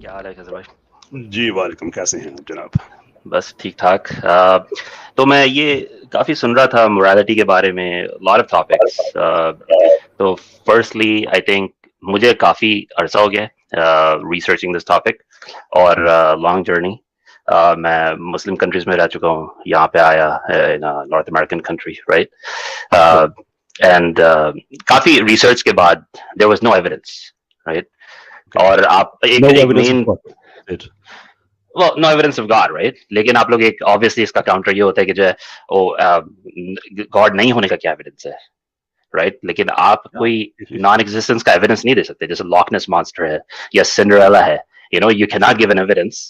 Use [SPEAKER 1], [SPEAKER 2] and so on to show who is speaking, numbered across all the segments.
[SPEAKER 1] क्या हाल है खजर भाई?
[SPEAKER 2] जी वालेकुम, कैसे हैं आप जनाब?
[SPEAKER 1] बस ठीक ठाक। तो मैं ये काफी सुन रहा था मोरालिटी के बारे में, लॉट ऑफ टॉपिक्स। तो फर्स्टली आई थिंक मुझे काफी अरसा हो गया रिसर्चिंग दिस टॉपिक और लॉन्ग जर्नी। मैं मुस्लिम कंट्रीज में रह चुका हूँ, यहाँ पे आया in North American country, right? And काफी रिसर्च के बाद there was no evidence, right? और आप
[SPEAKER 2] No
[SPEAKER 1] एक
[SPEAKER 2] evidence of
[SPEAKER 1] men
[SPEAKER 2] what? It.
[SPEAKER 1] well, no evidence of God, right? लेकिन आप लोग एक obviously इसका काउंटर ये होता है कि जो है गॉड नहीं होने का क्या एविडेंस है, राइट? लेकिन आप
[SPEAKER 2] Yeah.
[SPEAKER 1] कोई नॉन एग्जिस्टेंस का एविडेंस नहीं दे सकते, जैसे लॉकनेस मॉन्स्टर है या सिंड्रेला है। You cannot give an evidence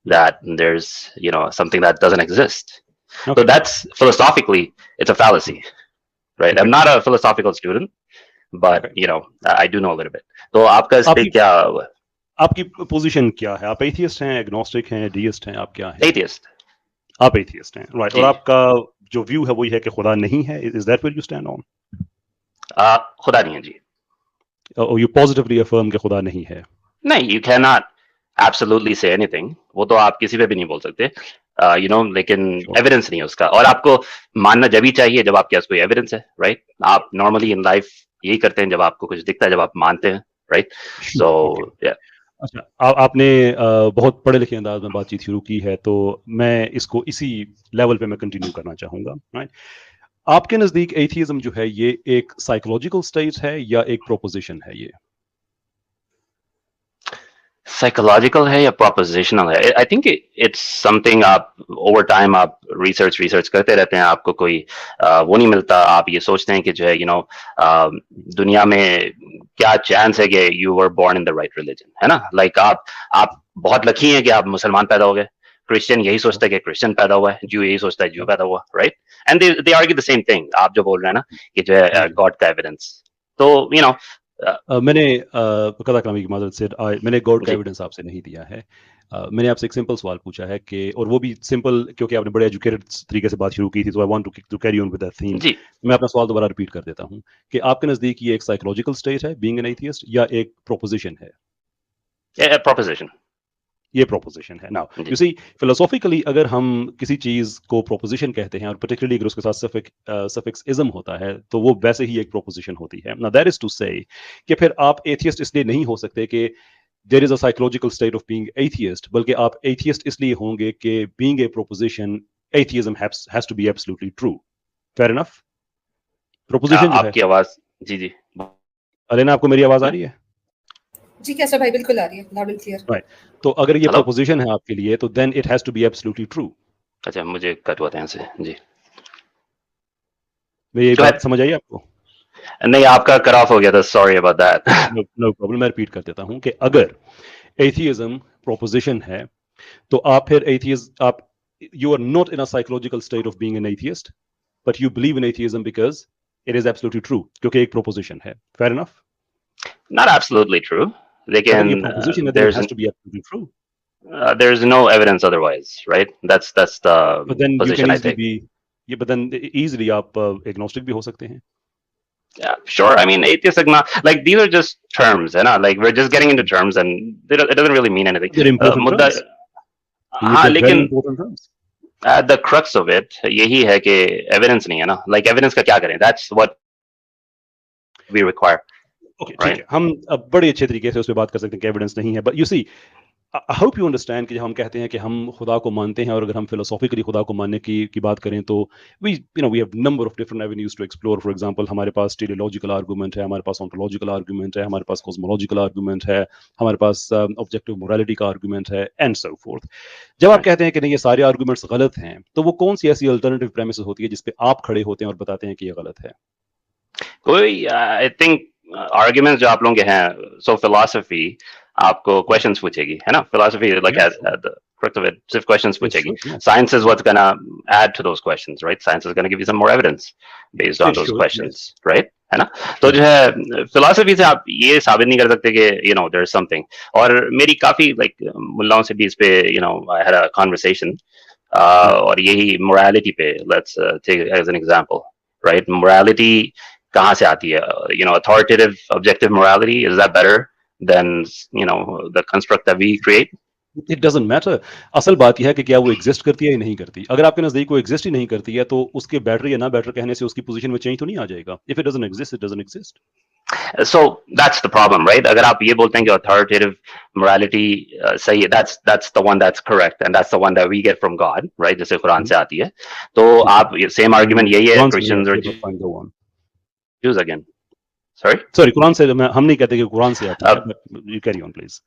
[SPEAKER 1] that there's something that doesn't exist. So
[SPEAKER 2] Okay.
[SPEAKER 1] that's philosophically it's a fallacy, right? I'm
[SPEAKER 2] Okay.
[SPEAKER 1] not a philosophical student, but
[SPEAKER 2] Okay.
[SPEAKER 1] I do know a little bit. तो आपका इस पे
[SPEAKER 2] आपकी
[SPEAKER 1] क्या?
[SPEAKER 2] आपकी position क्या है? आप एथियस्ट हैं, एग्नोस्टिक हैं, डीइस्ट हैं, आप क्या हैं?
[SPEAKER 1] एथियस्ट।
[SPEAKER 2] आप एथियस्ट हैं, राइट? और
[SPEAKER 1] जी।
[SPEAKER 2] आपका जो व्यू है वो ये है कि खुदा नहीं है. Is that where you stand on?
[SPEAKER 1] खुदा नहीं है जी।
[SPEAKER 2] Or you positively affirm कि खुदा नहीं है?
[SPEAKER 1] नहीं, you cannot absolutely say anything. वो तो आप किसी पे भी नहीं बोल सकते, लेकिन
[SPEAKER 2] Sure.
[SPEAKER 1] एविडेंस नहीं है उसका। और आपको मानना जब ही चाहिए जब आपके पास कोई एविडेंस है, राइट? आप नॉर्मली इन लाइफ यही करते हैं, जब आपको कुछ दिखता है, जब आप मानते हैं, राइट?
[SPEAKER 2] Sure.
[SPEAKER 1] सो
[SPEAKER 2] Okay. अच्छा, आपने बहुत पढ़े लिखे अंदाज में बातचीत शुरू की है, तो मैं इसको इसी लेवल पे मैं कंटिन्यू करना चाहूंगा, राइट? आपके नजदीक एथियज्म जो है ये एक साइकोलॉजिकल स्टेट है या एक प्रोपोजिशन है? ये
[SPEAKER 1] साइकोलॉजिकल है या प्रोपोजिशनल है? आई थिंक इट्स समथिंग आप ओवर टाइम आप रिसर्च करते रहते हैं, आपको कोई वो नहीं मिलता। आप ये सोचते हैं कि जो है दुनिया में क्या चांस है कि you were born in the right religion, है ना? लाइक आप बहुत लकी हैं कि आप मुसलमान पैदा हो गए। क्रिश्चियन यही सोचता है कि क्रिश्चियन पैदा हुआ है, जू यही सोचता है जू पैदा हुआ, right? And they argue the same thing. आप जो बोल रहे हैं ना कि जो है गॉड का एविडेंस, तो
[SPEAKER 2] मैंने कदा कलामी की माजरत से मैंने गॉड का
[SPEAKER 1] जी
[SPEAKER 2] एविडेंस आपसे नहीं दिया है. मैंने आपसे एक सिंपल सवाल पूछा है कि, और वो भी सिंपल क्योंकि आपने बड़े एजुकेटेड तरीके से बात शुरू की थी, तो I want to carry on with that theme.
[SPEAKER 1] जी।
[SPEAKER 2] मैं अपना सवाल दोबारा रिपीट कर देता हूँ कि आपके नजदीक ये एक साइकोलॉजिकल स्टेट है, बीइंग एन एथियस्ट, या एक प्रोपोजिशन है?
[SPEAKER 1] प्रोपोजिशन।
[SPEAKER 2] ये प्रोपोजिशन है. Now
[SPEAKER 1] ji
[SPEAKER 2] you see, philosophically अगर हम किसी चीज को प्रोपोजिशन कहते हैं और पर्टिकुलरली अगर उसके साथ सफिक्स इज्म होता है, तो वो वैसे ही एक प्रोपोजिशन होती है. नाउ दैट इज टू से कि फिर आप एथियस्ट इसलिए नहीं हो सकते कि there is a psychological state of being atheist, बल्कि आप एथियस्ट इसलिए होंगे कि being a proposition atheism has to be absolutely true. Fair enough? Proposition जो है,
[SPEAKER 1] आपकी आवाज। जी जी।
[SPEAKER 2] अलेना, आपको मेरी आवाज आ रही है?
[SPEAKER 3] जी कैसर भाई, बिल्कुल आ रही है, लाउड एंड क्लियर.
[SPEAKER 2] राइट. तो अगर ये
[SPEAKER 1] हेलो।
[SPEAKER 2] प्रोपोजिशन है आपके लिए, तो then it has to be absolutely true.
[SPEAKER 1] अच्छा, मुझे कट हुआ था यहाँ से। जी
[SPEAKER 2] मेरी ये
[SPEAKER 1] Go
[SPEAKER 2] बात
[SPEAKER 1] ahead.
[SPEAKER 2] समझ आई आपको?
[SPEAKER 1] नहीं, आपका कट ऑफ हो गया था, sorry about that.
[SPEAKER 2] No problem. मैं रिपीट कर देता हूं कि अगर एथियज्म प्रोपोजिशन है, तो आप फिर एथियस्ट, आप you are not in a psychological state of being an atheist, but you believe in atheism because it is absolutely true, क्योंकि एक प्रोपोजिशन है. Fair enough?
[SPEAKER 1] Not absolutely true,
[SPEAKER 2] अगर ये
[SPEAKER 1] लेकिन
[SPEAKER 2] प्रोपोजिशन है, then it has to be absolutely true.
[SPEAKER 1] there's no evidence otherwise, right? That's the
[SPEAKER 2] But then you
[SPEAKER 1] position
[SPEAKER 2] can
[SPEAKER 1] I
[SPEAKER 2] easily
[SPEAKER 1] take.
[SPEAKER 2] be, yeah, but then easily आप agnostic भी हो सकते हैं.
[SPEAKER 1] Yeah, sure. I mean, atheist, like these are just terms, है ना? Like we're just getting into terms, and it doesn't really mean anything.
[SPEAKER 2] They're important
[SPEAKER 1] मुद्दा,
[SPEAKER 2] terms.
[SPEAKER 1] हाँ,
[SPEAKER 2] They're very
[SPEAKER 1] लेकिन
[SPEAKER 2] important terms.
[SPEAKER 1] the crux of it यही है कि evidence नहीं है ना? Like evidence का क्या करें? That's what we require.
[SPEAKER 2] Okay, ठीक है, हम अब बड़े अच्छे तरीके से उस पर बात कर सकते हैं कि एविडेंस नहीं है. But you see, I hope you understand कि जब हम कहते हैं कि हम खुदा को मानते हैं, और अगर हम फिलोसॉफिकली खुदा को मानने की बात करें, तो we have number of different avenues to explore. For example, हमारे पास टेलियोलॉजिकल आर्गुमेंट है, हमारे पास ऑन्टोलॉजिकल आर्गुमेंट है, हमारे पास कॉस्मोलॉजिकल आर्गुमेंट है, हमारे पास ऑब्जेक्टिव मोरालिटी का आर्गुमेंट है, एंड सो फोर्थ. जब आप कहते हैं कि नहीं, ये सारे आर्गुमेंट्स गलत हैं, तो वो कौन सी ऐसी अल्टरनेटिव प्रेमिसेस होती है जिसपे आप खड़े होते हैं और बताते हैं कि ये गलत है?
[SPEAKER 1] कोई आई थिंक आर्ग्यूमेंट्स जो आप लोगों के हैं, सो फिलॉसफी आपको क्वेश्चंस पूछेगी, है ना? Philosophy like
[SPEAKER 2] Yeah,
[SPEAKER 1] at the crux of it, सिर्फ questions
[SPEAKER 2] yes,
[SPEAKER 1] पूछेगी.
[SPEAKER 2] sure, yes.
[SPEAKER 1] Science is what's gonna add to those questions, right? Science is gonna give you some more evidence based on
[SPEAKER 2] It
[SPEAKER 1] those
[SPEAKER 2] should,
[SPEAKER 1] questions,
[SPEAKER 2] yes.
[SPEAKER 1] right? है ना? तो जो है philosophy से आप ये साबित नहीं कर सकते कि there is something. और मेरी काफी like मुल्लाओं से भी इस पे I had a conversation और यही morality पे, let's take as an example, right? Morality कहाँ से आती है? Authoritative objective morality, is that better than the construct that we create?
[SPEAKER 2] It doesn't matter. असल बात यह है कि क्या वो एग्जिस्ट करती है या नहीं करती। अगर आपके नजदीक वो एग्जिस्ट ही नहीं करती है तो उसके बेटर या ना बेटर कहने से उसकी पोजीशन में चेंज तो नहीं आ जाएगा। If it doesn't exist, it doesn't exist.
[SPEAKER 1] So that's the problem, right? अगर आप ये बोलते हैं कि authoritative morality सही है, that's the one that's correct and that's the one that we get from God, right? जैसे कुरान से आती है, तो आप same argument यही है Christians और Jews again. Sorry,
[SPEAKER 2] कुरान से हम नहीं कहते कि कुरान से आती है, but you carry on please.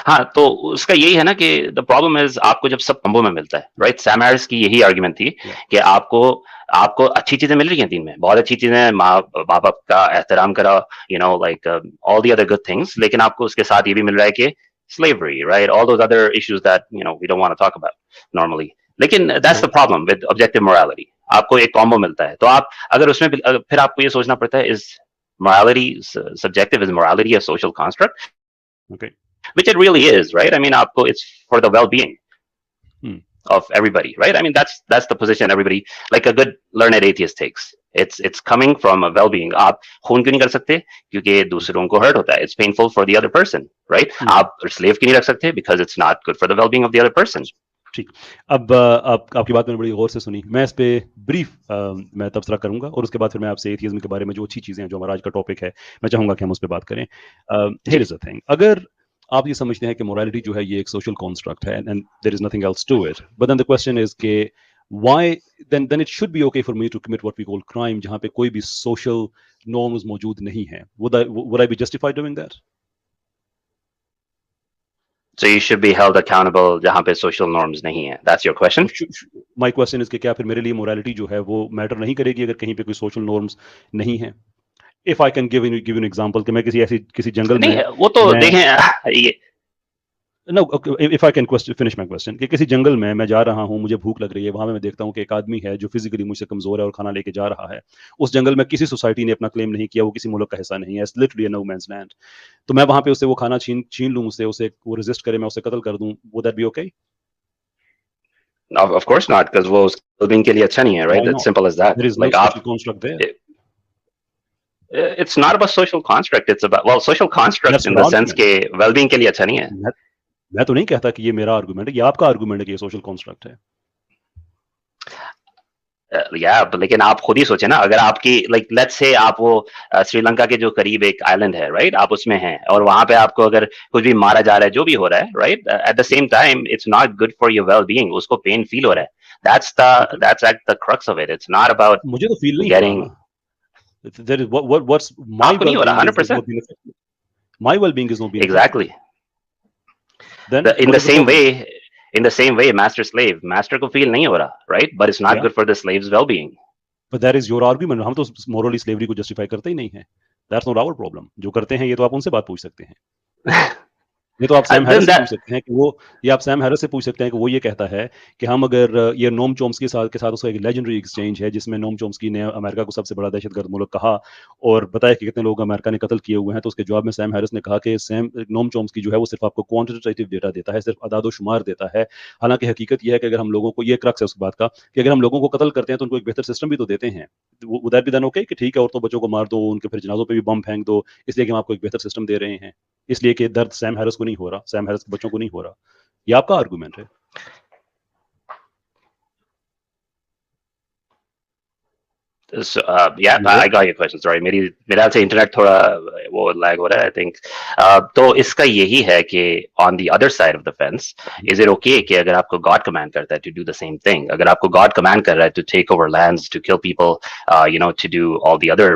[SPEAKER 1] हाँ, तो उसका यही है ना कि द प्रॉब्लम इज आपको जब सब कॉम्बो में मिलता है, राइट? सैम हैरिस की यही आर्गुमेंट थी कि आपको अच्छी चीजें मिल रही हैं दीन में, बहुत अच्छी चीजें, माँ बाप का एहतराम करा, like all the other good things, लेकिन आपको उसके साथ ये भी मिल रहा है कि slavery, right? All those other issues that we don't want to talk about normally. लेकिन that's the problem with objective morality, आपको एक कॉम्बो मिलता है, तो आप अगर उसमें फिर आपको ये सोचना पड़ता है, is morality subjective, is morality a social construct?
[SPEAKER 2] Okay.
[SPEAKER 1] Which it really is, right? I mean, it's for the well-being of everybody, right? I mean, that's the position everybody, like a good learned atheist takes. It's coming from a well-being. आप खून क्यों नहीं कर सकते? क्योंकि दूसरों को hurt होता है. It's painful for the other person, right? आप slave क्यों नहीं रख सकते? Because it's not good for the well-being of the other person.
[SPEAKER 2] ठीक। अब आपकी बात मैंने बड़ी गौर से सुनी। मैं इस पे ब्रीफ मैं तबसरा करूंगा और उसके बाद फिर मैं आपसे एथियज्म के बारे में जो अच्छी चीजें हैं, जो हमारा आज का टॉपिक है, मैं चाहूंगा कि हम उस पर बात करें। हियर इज द थिंग, अगर आप ये समझते हैं कि मोरालिटी जो है ये एक सोशल कॉन्स्ट्रक्ट है and there is nothing else to it, but then the question is के why then it should be okay for me to commit what we call crime, जहां पे कोई भी सोशल नॉर्म्स मौजूद नहीं है। Would I be justified doing that?
[SPEAKER 1] So you should be held accountable जहां पे social norms नहीं है. That's your question?
[SPEAKER 2] My question is कि क्या फिर मेरे लिए मोरालिटी जो है वो मैटर नहीं करेगी अगर कहीं पे कोई सोशल नॉर्म्स नहीं है? If I can give you an example कि मैं किसी जंगल में,
[SPEAKER 1] वो तो देखें ये
[SPEAKER 2] No, okay, if I can finish my question, कि किसी जंगल में मैं जा रहा हूँ, मुझे भूख लग रही है, वहां मैं देखता हूँ कि एक आदमी है जो फिजिकली मुझसे कमजोर है और खाना लेके जा रहा है। उस जंगल में किसी सोसाइटी ने अपना क्लेम नहीं किया, वो किसी मुल्क का हिस्सा नहीं है, it's literally no man's land. तो मैं वहां पे उससे वो खाना छीन लूं, उसे वो रेजिस्ट करे, मैं उसे कत्ल कर दूं, would that be okay?
[SPEAKER 1] Of course not, because वो उसके दिन के लिए अच्छा नहीं है, right? It's simple as that.
[SPEAKER 2] There is no social construct there.
[SPEAKER 1] It's not about social construct. It's about, well, social construct in the sense के well-being के लिए अच्छा नहीं है।
[SPEAKER 2] मैं तो नहीं कहता कि ये मेरा आर्गुमेंट है, ये आपका आर्गुमेंट है कि ये सोशल कॉन्स्ट्रक्ट है।
[SPEAKER 1] लेकिन आप खुद ही सोचे ना, अगर आपकी लाइक लेट्स से आप वो श्रीलंका के जो करीब एक आइलैंड है, राइट? आप उसमें हैं और वहां पे आपको अगर कुछ भी मारा जा रहा है, जो भी हो रहा है, right? At the same time it's not good for your well being, उसको पेन फील हो रहा है। that's at the crux of it. It's not about
[SPEAKER 2] मुझे तो फील नहीं
[SPEAKER 1] getting
[SPEAKER 2] there is what's my well-being
[SPEAKER 1] 100%.
[SPEAKER 2] My well-being is not being
[SPEAKER 1] exactly.
[SPEAKER 2] Then
[SPEAKER 1] in the same way master slave, master को feel नहीं हो रहा, right? But it's not good for the slave's well-being.
[SPEAKER 2] But that is your argument. हम तो morally slavery को justify करते ही नहीं है। That's not our problem. जो करते हैं ये तो आप उनसे बात पूछ सकते हैं। ये तो आप सैम हैरिस से पूछ सकते हैं कि वो, ये आप सैम हैरिस से पूछ सकते हैं कि वो ये कहता है कि हम अगर ये नोम चोम्स्की के साथ उसका एक लेजेंडरी एक्सचेंज है जिसमें नोम चोम्स्की ने अमेरिका को सबसे बड़ा दहशतगर्द मुल्क कहा और बताया कि कितने लोग अमेरिका ने कत्ल किए हुए हैं, तो उसके जवाब में सैम हैरिस ने कहा कि नोम चोम्स्की जो है वो सिर्फ आपको क्वांटिटेटिव डेटा देता है, सिर्फ अदाद-ओ-शुमार देता है। हालांकि हकीकत यह है कि अगर हम लोगों को, ये क्रक्स है उसकी बात का, कि अगर हम लोगों को कत्ल करते हैं तो उनको एक बेहतर सिस्टम भी तो देते हैं। Would that be then okay कि ठीक है औरतों बच्चों को मार दो, उनके फिर जनाजों पे भी बम फेंक दो, इसलिए कि हम आपको एक बेहतर सिस्टम दे रहे हैं, इसलिए कि दर्द सैम हैरिस को नहीं हो रहा, सैम हैरिस के बच्चों को नहीं हो रहा। ये आपका आर्गुमेंट है।
[SPEAKER 1] So, I got your question. Sorry, मेरा से इंटरनेट थोड़ा वो लैग हो रहा है, I think. तो इसका यही है कि on the other side of the fence, is it okay कि अगर आपको God command करता है to do the same thing, अगर आपको God command कर रहा है to take over lands, to kill people, to do all the other,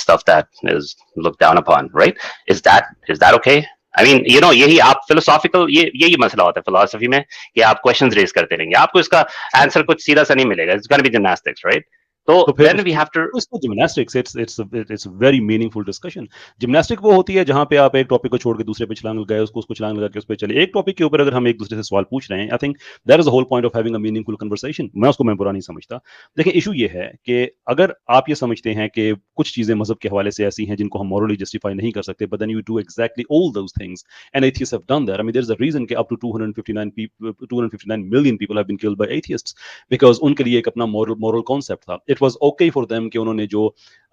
[SPEAKER 1] stuff that is looked down upon, right? Is that okay? I mean, यही आप philosophical, यही मसला होता है philosophy में कि आप questions raise करते रहेंगे, आपको इसका आंसर कुछ सीधा सा नहीं मिलेगा. It's going to be gymnastics, right? तो then we have to
[SPEAKER 2] gymnastics, it's a very meaningful discussion. Gymnastic वो होती है जहां पे आप एक टॉपिक को छोड़ के दूसरे पे छलांग लगाए, उसको छलांग लगा के उस पे चले। एक टॉपिक के ऊपर अगर हम एक दूसरे से सवाल पूछ रहे हैं, I think that is the whole point of having a meaningful conversation. मैं उसको बुरा नहीं समझता। देखिए, इशू ये है कि अगर आप ये समझते हैं कि कुछ चीजें मजहब के हवाले से ऐसी हैं जिनको हम मॉरली जस्टिफाई नहीं कर सकते, but then you do exactly all those things and atheists have done that. I mean there is a reason कि up to 259 million people have been killed by atheists, because उनके लिए एक अपना moral concept था। It was okay for them कि उन्होंने जो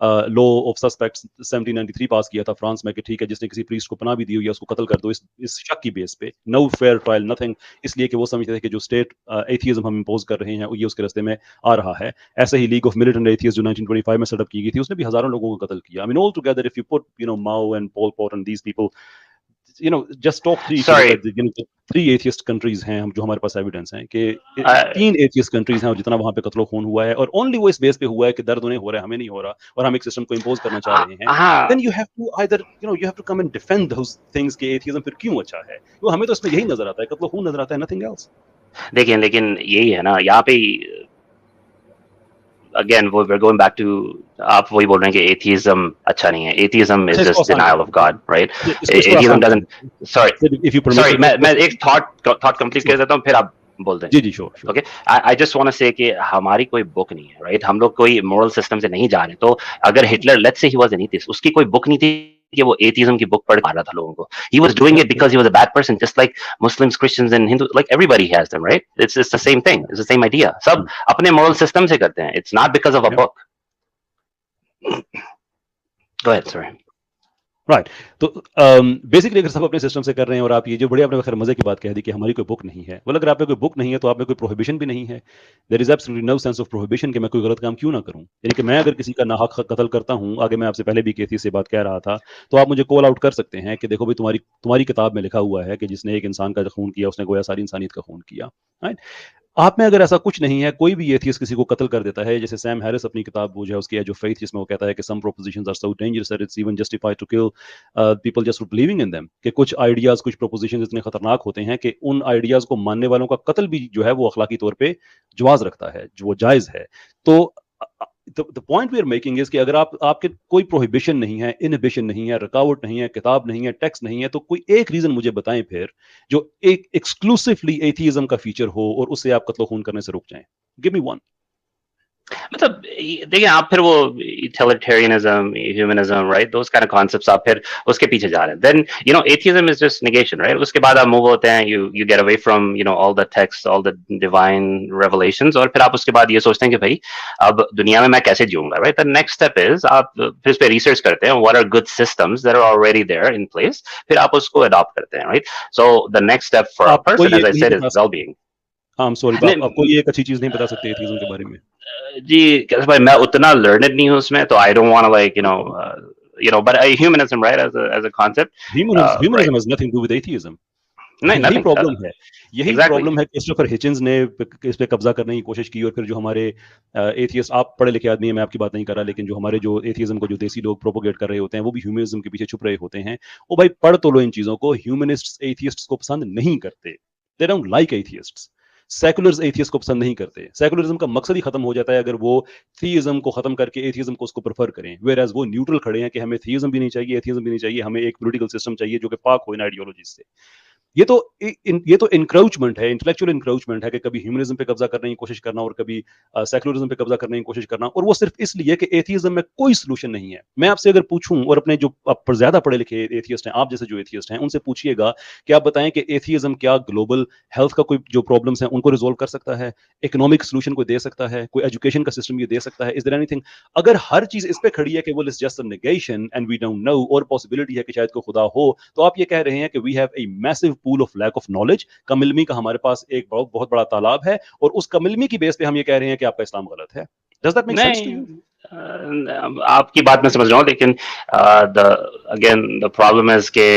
[SPEAKER 2] law of suspects 1793 पास किया था फ्रांस में कि ठीक है जिसने किसी प्रीस्ट को पनाह भी दी हुई है उसको कत्ल कर दो इस शक की बेस पे, नो फेयर ट्रायल नथिंग, इसलिए कि वो समझते थे कि जो स्टेट एथियज्म हम इंपोज कर रहे हैं ये उसके रास्ते में आ रहा है। ऐसे ही लीग ऑफ मिलिटेंट एथियस्ट जो 1925 में सेटअप की गई थी उसने भी हजारों लोगों को कत्ल किया। I mean all together if you put Mao and Pol Pot and these people, just top three, if you look
[SPEAKER 1] Sorry.
[SPEAKER 2] at the 3 atheist countries हैं हम जो हमारे पास एविडेंस हैं कि
[SPEAKER 1] Uh,
[SPEAKER 2] 3 atheist countries हैं और जितना वहां पे कत्लो खून हुआ है और ओनली वो इस बेस पे हुआ है कि दर्द उन्हें हो रहा है हमें नहीं हो रहा और हम एक सिस्टम को इंपोज करना चाह रहे हैं,
[SPEAKER 1] हाँ,
[SPEAKER 2] then you have to either you have to come and defend those things कि atheism फिर क्यों अच्छा है। वो हमें तो इसमें यही नजर आता है, कत्लो खून नजर आता है, nothing else।
[SPEAKER 1] देखिए लेकिन यही है ना यहाँ पे again we're going back to आप वही बोल रहे हैं कि एथियज्म अच्छा नहीं है, atheism is just denial of God, right? Atheism doesn't, sorry मैं एक thought complete कर देता हूँ फिर आप बोल दें।
[SPEAKER 2] जी sure।
[SPEAKER 1] Okay, I just want to say कि हमारी कोई बुक नहीं है, right? हम लोग कोई moral system से नहीं जा रहे, तो अगर Hitler let's say he was an atheist, उसकी कोई बुक नहीं थी कि वो एथिज्म की बुक पढ़ पा रहा था लोगों को। He was doing it because he was a bad person, just like Muslims, Christians and Hindus, like everybody has them, right? It's the same thing, it's the same idea. सब अपने moral system से करते हैं, it's not because of a book. Go ahead, sorry.
[SPEAKER 2] Right तो basically अगर सब अपने system से कर रहे हैं और आप ये जो बड़े आपने खैर मजे की बात कह दी कि हमारी कोई बुक नहीं है, well अगर आप में कोई बुक नहीं है तो आप में कोई प्रोहिबिशन भी नहीं है, there is absolutely no sense of prohibition कि मैं कोई गलत काम क्यों ना करूं। यानी कि मैं अगर किसी का नाहक कत्ल करता हूं, आगे मैं आपसे पहले भी केसी से बात कह रहा था, तो आप मुझे कॉल आउट कर सकते हैं कि देखो भाई तुम्हारी किताब में लिखा हुआ है कि जिसने एक इंसान का खून किया उसने गोया सारी इंसानियत का खून किया, राइट। आप में अगर ऐसा कुछ नहीं है, कोई भी एथियस्ट किसी को कत्ल कर देता है, जैसे सैम हैरिस अपनी किताब वो जो है उसकी जो फेथ जिसमें वो कहता है कि some propositions are so dangerous that it's even justified to kill people just for believing in them, कि कुछ आइडियाज कुछ प्रोपोजिशंस इतने खतरनाक होते हैं कि उन आइडियाज को मानने वालों का कत्ल भी जो है वो अखलाकी तौर पे जवाज रखता है, जो वो जायज है। तो the point we are making is कि अगर आपके कोई प्रोहिबिशन नहीं है, इनहिबिशन नहीं है, रुकावट नहीं है, किताब नहीं है, टेक्स्ट नहीं है, तो कोई एक रीजन मुझे बताएं फिर जो एक एक्सक्लूसिवली एथियज्म का फीचर हो और उससे आप कत्लो खून करने से रुक जाएं। Give me one.
[SPEAKER 1] मतलब देखिए आप फिर वो utilitarianism, humanism, right, those kind of concepts आप फिर उसके पीछे जा रहे हैं। Then atheism is just negation, right. उसके बाद आप मूव होते हैं, you get away from all the text, all the divine revelations, और फिर आप उसके बाद ये सोचते हैं कि भाई अब दुनिया में मैं कैसे जीऊंगा, right. The next step is आप फिर इस पे रिसर्च करते हैं, what are good systems that are already there in place, फिर आप उसको अडॉप्ट करते हैं, right. So the next step for a person, as I said, is well-being.
[SPEAKER 2] आपको ये एक अच्छी चीज नहीं बता सकते एथियज्म के बारे में?
[SPEAKER 1] जी कैसे भाई, मैं उतना लर्नेड नहीं हूँ उसमें, तो I don't want to like but humanism, right, as a concept,
[SPEAKER 2] humanism has nothing to do with atheism. यही प्रॉब्लम है, यही प्रॉब्लम है। क्रिस्टोफर हिचिंस ने इस पे कब्जा करने की कोशिश की और फिर जो हमारे एथियस्ट, आप पढ़े लिखे आदमी हैं, मैं आपकी बात नहीं कर रहा, लेकिन जो हमारे जो एथियज्म को जो देसी लोग प्रोपोगेट कर रहे होते हैं वो भी ह्यूमनिज्म के पीछे छुप रहे होते हैं। ओ भाई पढ़ तो लो इन चीजों को। ह्यूमनिस्ट्स एथियस्ट्स को पसंद नहीं करते, they don't like atheists. Seculars atheist को पसंद नहीं करते। सेकुलरिज्म का मकसद ही खत्म हो जाता है अगर वो थीइज्म को खत्म करके एथियज्म को उसको प्रेफर करें, वेयर एज वो न्यूट्रल खड़े हैं कि हमें थीइज्म भी नहीं चाहिए, एथियज्म भी नहीं चाहिए, हमें एक पॉलिटिकल सिस्टम चाहिए जो कि पाक हो इन आइडियोलॉजी से। ये तो इंक्राउचमेंट है, इंटेलेक्चुअल इंक्राउचमेंट है कि कभी ह्यूमनिज्म पे कब्जा करने की कोशिश करना और कभी सेकुलरिज्म पे कब्जा करने की कोशिश करना, और वो सिर्फ इसलिए कि एथियज्म में कोई सोल्यूशन नहीं है। मैं आपसे अगर पूछूं, और अपने जो पर ज्यादा पढ़े लिखे एथियस्ट हैं, आप जैसे जो एथियस्ट हैं, उनसे पूछिएगा कि आप बताएं कि एथियज्म क्या ग्लोबल हेल्थ का कोई जो प्रॉब्लम्स हैं उनको रिजोल्व कर सकता है, इकोनॉमिक सोल्यूशन कोई दे सकता है, कोई एजुकेशन का सिस्टम ये दे सकता है? Is there anything? अगर हर चीज इस पे खड़ी है कि वो is just a negation and we don't know, और पॉसिबिलिटी है कि शायद कोई खुदा हो, तो आप ये कह रहे हैं कि we have a massive pool of lack of knowledge, कमिलमी का हमारे पास एक बहुत बड़ा तालाब है, और उस कमिलमी की बेस पे हम ये कह रहे हैं कि आपका इस्लाम गलत है। Does that make sense to you?
[SPEAKER 1] आपकी बात मैं समझ रहा हूँ, लेकिन द प्रॉब्लम इज के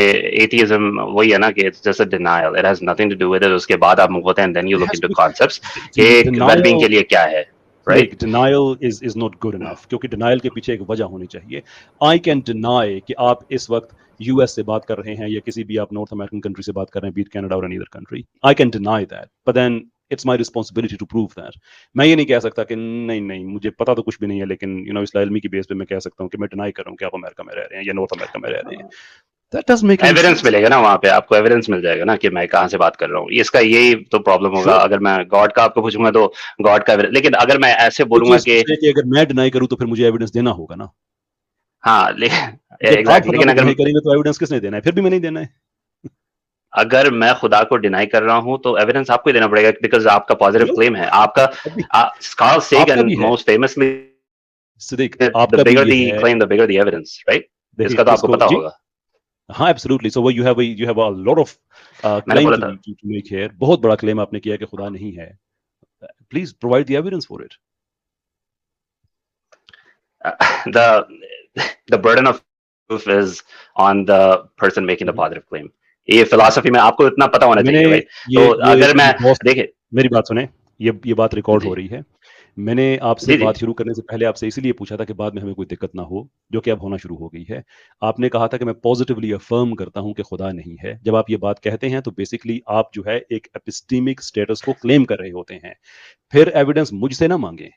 [SPEAKER 1] एथियज्म वही है ना कि it's just a denial, it has nothing to do with it. उसके बाद आप मूव होते हैं, then you look into concepts कि वेलबीइंग के लिए क्या है, right.
[SPEAKER 2] Denial is not good enough, क्योंकि डिनायल के पीछे एक वजह होनी चाहिए। आई कैन डिनाई कि आप इस वक्त यूएस से बात कर रहे हैं या किसी भी आप नॉर्थ अमेरिकन कंट्री से बात कर रहे हैं, बीट कनाडा और any other country, I can deny that, but then it's my responsibility to prove that. मैं ये नहीं कह सकता कि नहीं मुझे पता तो कुछ भी नहीं है, लेकिन इस इल्मी की बेस पे मैं कह सकता हूँ कि मैं डिनाई कर रहा हूँ कि आप अमेरिका में रह रहे हैं या नॉर्थ अमेरिका में रह रहे हैं। That doesn't make
[SPEAKER 1] एविडेंस मिलेगा ना, वहाँ पे आपको एविडेंस मिल जाएगा ना कि मैं कहाँ से बात कर रहा हूँ। इसका यही तो प्रॉब्लम होगा। अगर मैं गॉड का आपको पूछूंगा तो गॉड का, लेकिन अगर मैं ऐसे बोलूंगा कि
[SPEAKER 2] अगर मैं डिनाई करूँ तो फिर मुझे एविडेंस देना होगा ना।
[SPEAKER 1] हाँ, लेकिन अगर
[SPEAKER 2] नहीं करेंगे तो एविडेंस किसने देना है? फिर भी मैंने देना है।
[SPEAKER 1] अगर मैं खुदा को डिनाई कर रहा हूं तो एविडेंस आपको ही देना पड़ेगा, बिकॉज आपका पॉजिटिव क्लेम है। आपका कार्ल सेगन मोस्ट फेमसली
[SPEAKER 2] सिद्दीक
[SPEAKER 1] The
[SPEAKER 2] आपका भी
[SPEAKER 1] bigger
[SPEAKER 2] ये
[SPEAKER 1] the
[SPEAKER 2] है,
[SPEAKER 1] claim, the bigger the evidence, right?
[SPEAKER 2] देखिए
[SPEAKER 1] इसका तो आपको
[SPEAKER 2] इसको
[SPEAKER 1] पता
[SPEAKER 2] जी
[SPEAKER 1] होगा।
[SPEAKER 2] हाँ absolutely so you have a lot of
[SPEAKER 1] मैंने
[SPEAKER 2] क्लेम
[SPEAKER 1] बोला
[SPEAKER 2] टू
[SPEAKER 1] था
[SPEAKER 2] मेक हियर, बहुत बड़ा क्लेम आपने किया कि खुदा नहीं है, please provide the evidence for it.
[SPEAKER 1] the the burden of proof is on the person making the positive claim. ये फिलॉसफी में आपको इतना पता होना
[SPEAKER 2] मैंने
[SPEAKER 1] चाहिए, राइट?
[SPEAKER 2] ये
[SPEAKER 1] तो
[SPEAKER 2] ये
[SPEAKER 1] अगर मैं
[SPEAKER 2] बॉस
[SPEAKER 1] देखिए,
[SPEAKER 2] मेरी बात सुने, ये बात रिकॉर्ड हो
[SPEAKER 1] जी
[SPEAKER 2] रही है। मैंने आपसे
[SPEAKER 1] जी जी
[SPEAKER 2] बात शुरू करने से पहले आपसे इसीलिए पूछा था कि बाद में हमें कोई दिक्कत ना हो, जो कि अब होना शुरू हो गई है। आपने कहा था कि मैं पॉजिटिवली अफर्म करता हूं कि खुदा नहीं है। जब आप ये बात कहते हैं तो बेसिकली आप जो है एक एपिस्टेमिक स्टेटस को क्लेम कर रहे होते हैं। फिर एविडेंस मुझसे ना मांगे,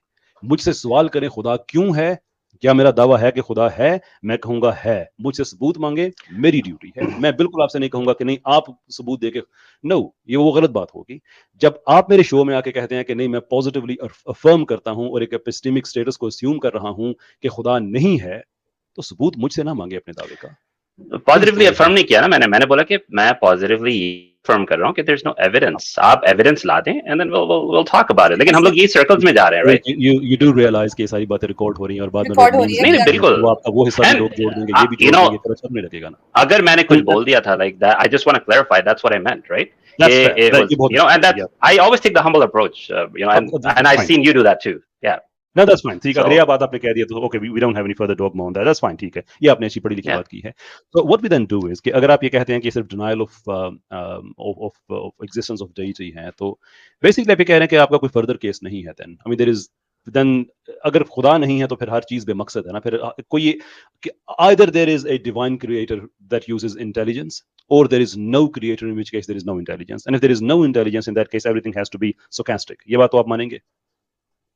[SPEAKER 2] मुझसे सवाल करें खुदा क्यों है, क्या मेरा दावा है कि खुदा है, मैं कहूंगा है। मुझसे सबूत मांगे, मेरी ड्यूटी है। मैं बिल्कुल आपसे नहीं कहूंगा कि नहीं आप सबूत देके, नो, ये वो गलत बात होगी। जब आप मेरे शो में आके कहते हैं कि नहीं मैं पॉजिटिवली अफर्म करता हूं और एक एपिस्टेमिक स्टेटस को अस्यूम कर रहा हूं कि खुदा नहीं है, तो सबूत मुझसे ना मांगे अपने दावे का, please
[SPEAKER 1] positively
[SPEAKER 2] provide
[SPEAKER 1] affirm
[SPEAKER 2] that.
[SPEAKER 1] नहीं किया ना मैंने बोला कि मैं पॉजिटिवली अफर्म कर रहा हूँ कि देयर इज नो एविडेंस। आप एविडेंस ला दें and then we'll talk about it। लेकिन हम लोग ये सर्कल्स में जा रहे हैं, राइट?
[SPEAKER 2] यू डू रियलाइज कि ये सारी बातें रिकॉर्ड हो रही हैं और बाद में लोग
[SPEAKER 3] रिकॉर्ड हो रही
[SPEAKER 2] मीम्स
[SPEAKER 3] है,
[SPEAKER 1] नहीं
[SPEAKER 3] वी
[SPEAKER 1] नहीं
[SPEAKER 3] आर
[SPEAKER 1] बिल्कुल।
[SPEAKER 2] वो आपका वो हिस्सा भी
[SPEAKER 1] एंड
[SPEAKER 2] लोग जोड़ देंगे, ये भी
[SPEAKER 1] यू
[SPEAKER 2] जोड़
[SPEAKER 1] नो
[SPEAKER 2] देंगे, फिर अच्छा नहीं लगेगा ना।
[SPEAKER 1] अगर मैंने कुछ बोल दिया था like that, I just want to clarify that's what I meant, right?
[SPEAKER 2] That's fair.
[SPEAKER 1] It was,
[SPEAKER 2] ये बहुत
[SPEAKER 1] you know, and
[SPEAKER 2] अच्छा
[SPEAKER 1] that's I always take the humble approach, and I've
[SPEAKER 2] fine.
[SPEAKER 1] seen you do that too. Yeah.
[SPEAKER 2] No, that's fine. ठीक है, अगर
[SPEAKER 1] So
[SPEAKER 2] ये बात आपने कह दिया तो okay, we don't have any further dogma on that. That's fine, ठीक है। ये आपने अच्छी पढ़ी लिखी
[SPEAKER 1] yeah,
[SPEAKER 2] बात की है। So what we then do is कि अगर आप ये कहते हैं कि सिर्फ denial of existence of deity है, तो basically आप ये कह रहे हैं कि आपका कोई further case नहीं है then. I mean there is then अगर खुदा नहीं है तो फिर हर चीज बेमकसद है ना। फिर कोई ये कि either there is a divine creator that uses intelligence or there is no creator, in which case there is no intelligence. And if there is no intelligence, in that case everything has to be stochastic. ये बात तो आप मानेंगे?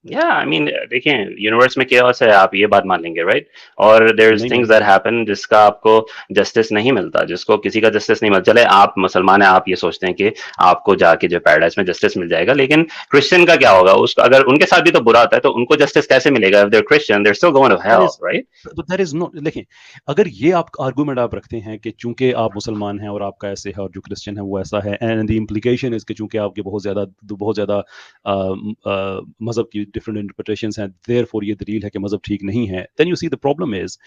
[SPEAKER 1] yeah, I mean, देखिए universe में chaos है, आप ये बात मान लेंगे, right? और there's
[SPEAKER 2] नहीं
[SPEAKER 1] things
[SPEAKER 2] मानेंगे।
[SPEAKER 1] that happen जिसका आपको जस्टिस नहीं मिलता, जिसको किसी का जस्टिस नहीं मिलता। चले आप मुसलमान हैं, आप ये सोचते हैं कि आपको जाके जो पैराडाइज में जस्टिस मिल जाएगा, लेकिन क्रिश्चियन का क्या होगा? उसका अगर उनके साथ भी तो बुरा होता है तो उनको जस्टिस कैसे मिलेगा? If they're Christian, they're still going to
[SPEAKER 2] That
[SPEAKER 1] hell,
[SPEAKER 2] is
[SPEAKER 1] right?
[SPEAKER 2] that is not, देखिए अगर ये आप आर्गुमेंट आप रखते हैं कि चूंकि आप मुसलमान हैं और आपका ऐसे है और जो क्रिश्चियन है वो ऐसा है, एंड द इम्प्लीकेशन इज कि चूंकि आपके बहुत ज्यादा मजहब की डिफरेंट इंटरप्रिटेशंस हैं, देयरफॉर ये दलील है कि मजहब ठीक नहीं है, then you see the problem is,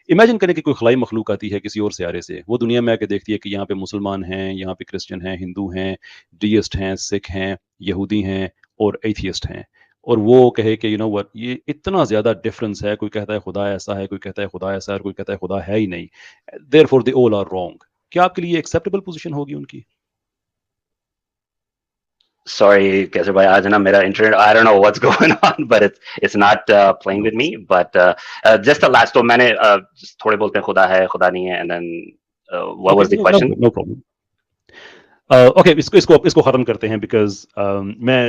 [SPEAKER 2] imagine करें कि कोई खलाई मखलूक आती है किसी और सियारे से, वो दुनिया में आके देखती है कि यहाँ पे मुसलमान हैं, यहाँ पे क्रिश्चियन हैं, हिंदू हैं, डीइस्ट हैं, सिख हैं, यहूदी हैं और एथियस्ट हैं, और वो कहे कि यू नो व्हाट, ये इतना ज्यादा डिफरेंस है, कोई कहता है खुदा ऐसा है, कोई कहता है खुदा ऐसा है, और कोई कहता है खुदा है ही नहीं, therefore they all are wrong. क्या आपके लिए एक्सेप्टेबल पोजीशन होगी उनकी?
[SPEAKER 1] Sorry, Kesar bhai, आज ना मेरा internet, I don't know what's going on, but it's not playing with me. But just the last, तो मैंने just थोड़े बोलते हैं खुदा है, खुदा नहीं है, and then what was the question?
[SPEAKER 2] No problem. Okay, इसको खत्म करते हैं, बिकॉज मैं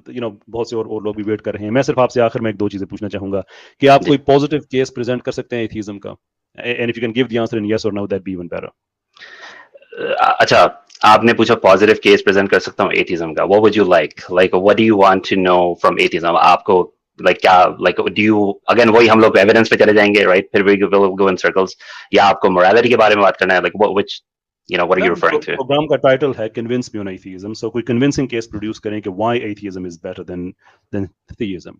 [SPEAKER 2] यू नो बहुत से और लोग भी वेट कर रहे हैं। मैं सिर्फ आपसे आखिर में एक दो चीजें पूछना चाहूंगा कि आप
[SPEAKER 1] जी
[SPEAKER 2] कोई पॉजिटिव केस प्रेजेंट कर सकते हैं एथीज्म का, and if you can give the answer in yes और no, that be even better.
[SPEAKER 1] अच्छा, आपने पूछा पॉजिटिव केस प्रेजेंट कर सकता हूँ एथिज्म का। What would you like what do you want to know from atheism? आपको क्या do you, again वही हम लोग एविडेंस पे चले जाएंगे, राइट? फिर we will go in circles, या आपको मोरालिटी के बारे में बात करना है? What are you referring to?
[SPEAKER 2] Program का टाइटल है convince me on atheism, so कोई कन्विंसिंग केस प्रोड्यूस करें कि why atheism is better than theism.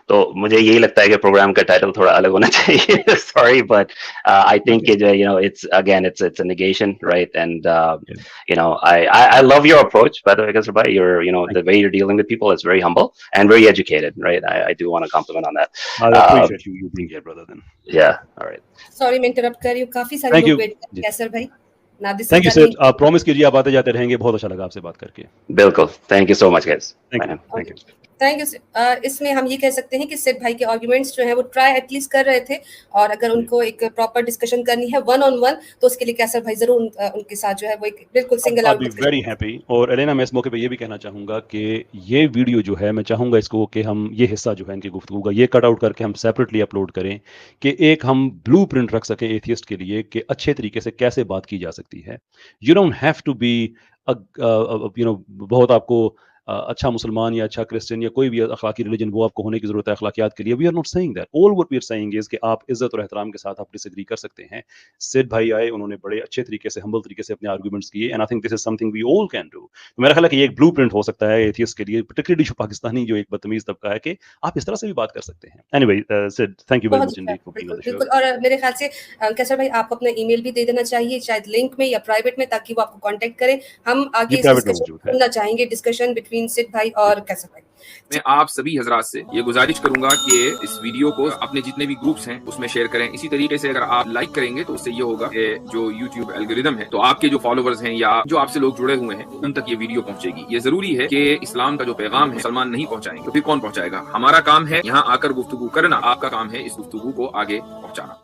[SPEAKER 1] तो मुझे यही लगता है कि प्रोग्राम का टाइटल थोड़ा अलग होना चाहिए। Sorry, but I think it, it's again it's a negation, right? And I love your approach, by the way, Kesar bhai. The way you're dealing with people is very humble and very educated, right? I do want to compliment on that.
[SPEAKER 2] I appreciate you being here, brother, then.
[SPEAKER 1] Yeah, all right.
[SPEAKER 3] Sorry मैं interrupt कर रही हूँ, काफी सारे
[SPEAKER 2] Thank
[SPEAKER 3] लोग
[SPEAKER 2] you.
[SPEAKER 3] Wait कर रहे हैं कैसर भाई। Now this is
[SPEAKER 2] thank you
[SPEAKER 3] turning-
[SPEAKER 2] sir, आप प्रॉमिस कीजिए आप आते जाते रहेंगे। बहुत अच्छा लगा आपसे बात करके।
[SPEAKER 1] बिल्कुल, thank you so much, guys.
[SPEAKER 2] Thank
[SPEAKER 1] Bye
[SPEAKER 2] you,
[SPEAKER 1] now.
[SPEAKER 2] Thank you.
[SPEAKER 3] Thank you. इसमें हम ये कह सकते हैं कि सिड भाई के आर्गुमेंट्स जो है वो ट्राई एटलीस्ट कर रहे थे, और अगर उनको एक प्रॉपर डिस्कशन करनी है वन ऑन वन, तो उसके लिए कैसर भाई जरूर उनके साथ जो है वो एक बिल्कुल single
[SPEAKER 2] I'll
[SPEAKER 3] out
[SPEAKER 2] be very happy। और एलेना, मैं इस मौके पे ये भी कहना चाहूँगा कि ये वीडियो जो है, मैं चाहूँगा इसको कि हम ये हिस्सा जो है इनकी गुफ्तगू का ये कट आउट करके हम सेपरेटली अपलोड करें, कि एक हम ब्लूप्रिंट रख सकें एथियस्ट के लिए कि अच्छे तरीके से कैसे बात की जा सकती है। You don't have to be बहुत आपको अच्छा मुसलमान या अच्छा क्रिश्चियन या कोई भी अखलाकी रिलीजन वो आपको होने की जरूरत है अखलाकियात के लिए, we are not saying that. All what we are saying is कि आप इज्जत और एहतराम के साथ आप डिसएग्री कर सकते हैं। सिड भाई आए, उन्होंने बड़े अच्छे तरीके से, हम्बल तरीके से अपने आर्गुमेंट्स किए, and I think this is something we all can do. तो मेरा ख्याल है कि ये एक ब्लूप्रिंट हो सकता है एथियस्ट के लिए, पर्टिकुलरली जो पाकिस्तानी जो एक बदतमीज तबका है, कि आप इस तरह से भी बात कर सकते हैं। Anyway Sid, thank you very
[SPEAKER 3] बहुत
[SPEAKER 2] मच
[SPEAKER 3] अच्छा,
[SPEAKER 2] इंडीड फॉर बीइंग ऑन
[SPEAKER 3] बिल्कुल
[SPEAKER 2] द शो।
[SPEAKER 3] बिल्कुल। और मेरे ख्याल से कैसर भाई आप अपना ईमेल भी दे देना चाहिए, शायद लिंक में या प्राइवेट में, ताकि वो आपको कांटेक्ट करें। हम
[SPEAKER 2] जी
[SPEAKER 3] आगे इस
[SPEAKER 2] प्राइवेट में
[SPEAKER 3] डिस्कशन
[SPEAKER 2] मौजूद है
[SPEAKER 3] सुनना चाहेंगे, डिस्कशन बिटवीन सिड भाई और कैसर भाई।
[SPEAKER 4] मैं आप सभी हजरात से ये गुजारिश करूंगा कि इस वीडियो को अपने जितने भी ग्रुप्स हैं उसमें शेयर करें। इसी तरीके से अगर आप लाइक करेंगे तो उससे ये होगा कि जो यूट्यूब एल्गोरिदम है, तो आपके जो फॉलोवर्स हैं या जो आपसे लोग जुड़े हुए हैं, उन तक ये वीडियो पहुंचेगी। ये जरूरी है कि इस्लाम का जो पैगाम है मुसलमान नहीं पहुंचाएंगे तो फिर कौन पहुंचाएगा? हमारा काम है यहाँ आकर गुफ्तगू करना, आपका काम है इस गुफ्तगू को आगे पहुंचाना।